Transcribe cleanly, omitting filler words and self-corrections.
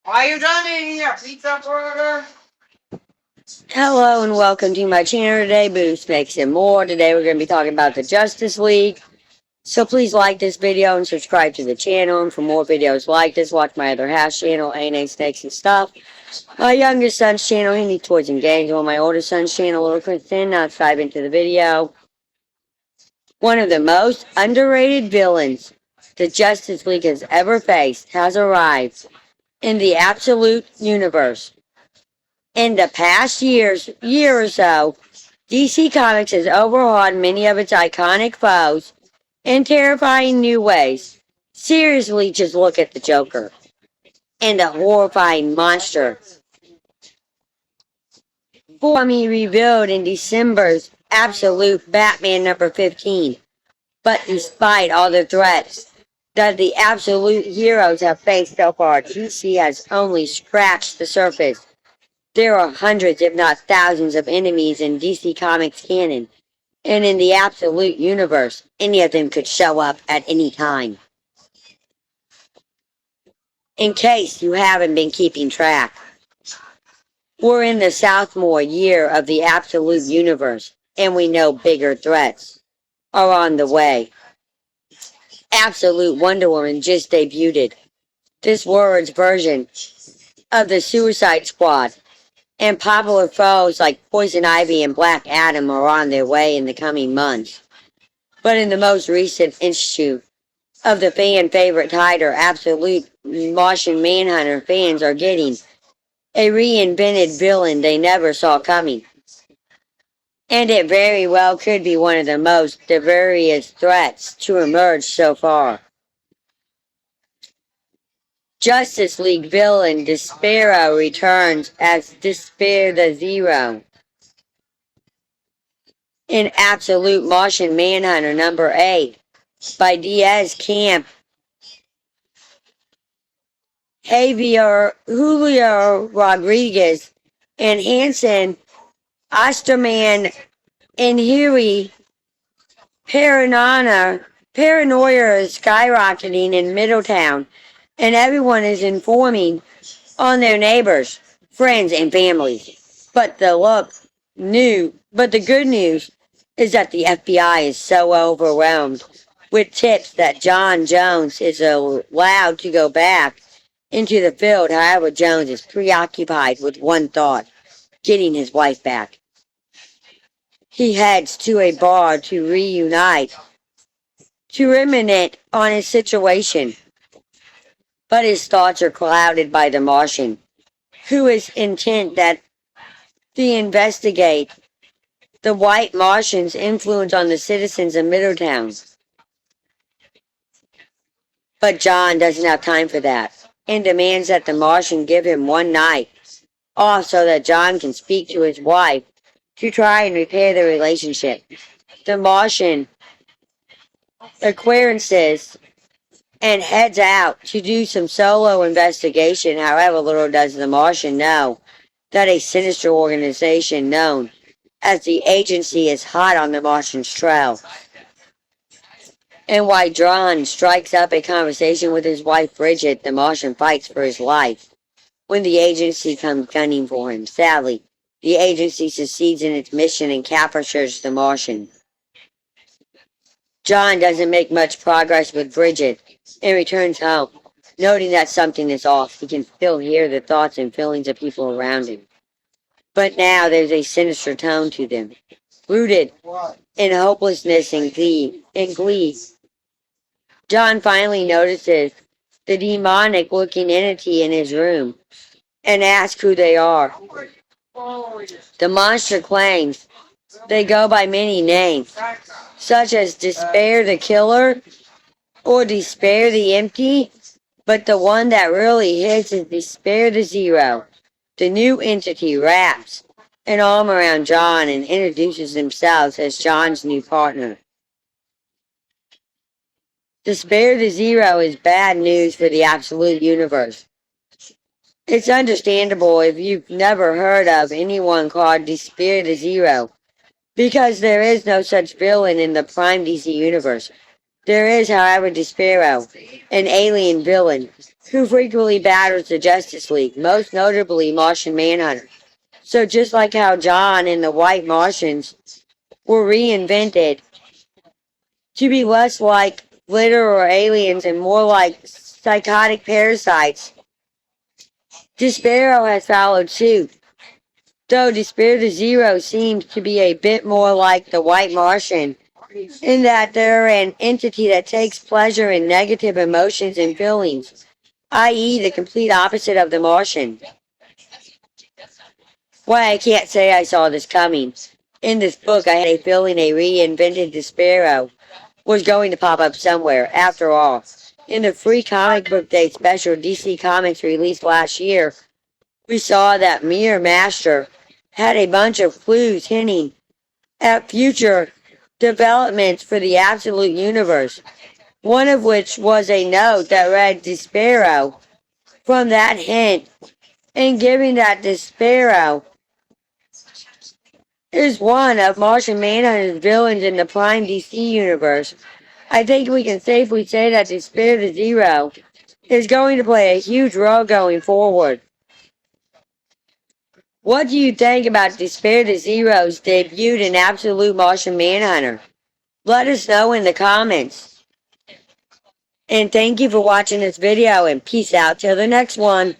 Are you done eating your pizza burger? Hello and welcome to my channel today, Boost Makes It More. Today we're going to be talking about the Justice League. So please like this video and subscribe to the channel. And for more videos like this, watch my other house channel, A&A Snakes and Stuff. My youngest son's channel, Handy Toys and Games. On my oldest son's channel, Little Kristen. Now let's dive into the video. One of the most underrated villains the Justice League has ever faced has arrived in the Absolute Universe. In the past year or so, DC Comics has overhauled many of its iconic foes in terrifying new ways. Seriously, just look at the Joker and the horrifying monster form he revealed in December's Absolute Batman number 15. But despite all the threats that the Absolute heroes have faced so far, DC has only scratched the surface. There are hundreds, if not thousands, of enemies in DC Comics canon, and in the Absolute Universe, any of them could show up at any time. In case you haven't been keeping track, we're in the sophomore year of the Absolute Universe, and we know bigger threats are on the way. Absolute Wonder Woman just debuted. This word's version of the Suicide Squad, and popular foes like Poison Ivy and Black Adam are on their way in the coming months. But in the most recent issue of the fan favorite title, Absolute Martian Manhunter, fans are getting a reinvented villain they never saw coming. And it very well could be one of the most diverse threats to emerge so far. Justice League villain Despero returns as Despair the Zero in Absolute Martian Manhunter number 8 by Diaz Camp, Javier Julio Rodriguez, and Hanson Osterman and Huey. Paranoia is skyrocketing in Middletown, and everyone is informing on their neighbors, friends, and families. But the good news is that the FBI is so overwhelmed with tips that John Jones is allowed to go back into the field. However, Jones is preoccupied with one thought: getting his wife back. He heads to a bar to reunite, to ruminate on his situation. But his thoughts are clouded by the Martian, who is intent that they investigate the white Martian's influence on the citizens of Middletown. But John doesn't have time for that, and demands that the Martian give him one night off so that John can speak to his wife to try and repair the relationship. The Martian acquiesces and heads out to do some solo investigation. However, little does the Martian know that a sinister organization known as the Agency is hot on the Martian's trail. And while John strikes up a conversation with his wife Bridget, the Martian fights for his life when the Agency comes gunning for him. Sadly, the Agency succeeds in its mission and captures the Martian. John doesn't make much progress with Bridget and returns home, noting that something is off. He can still hear the thoughts and feelings of people around him. But now there's a sinister tone to them, rooted in hopelessness and glee. John finally notices the demonic-looking entity in his room and asks who they are. The monster claims they go by many names, such as Despair the Killer or Despair the Empty, but the one that really hits is Despair the Zero. The new entity wraps an arm around John and introduces themselves as John's new partner. Despair the Zero is bad news for the Absolute Universe. It's understandable if you've never heard of anyone called Despair the Zero, because there is no such villain in the Prime DC Universe. There is, however, Despero, an alien villain who frequently batters the Justice League, most notably Martian Manhunter. So just like how John and the White Martians were reinvented to be less like glitter or aliens and more like psychotic parasites, Despero has followed suit, though Despair Zero seems to be a bit more like the White Martian, in that they're an entity that takes pleasure in negative emotions and feelings, i.e. the complete opposite of the Martian. Why, I can't say I saw this coming. In this book, I had a feeling a reinvented Despero was going to pop up somewhere. After all, in the free comic book day special DC Comics released last year, we saw that Mirror Master had a bunch of clues hinting at future developments for the Absolute Universe, one of which was a note that read Despero. From that hint, and given that Despero is one of Martian Manhunter's villains in the Prime DC universe, I think we can safely say that Despair Zero is going to play a huge role going forward. What do you think about Despair Zero's debut in Absolute Martian Manhunter? Let us know in the comments. And thank you for watching this video, and peace out till the next one.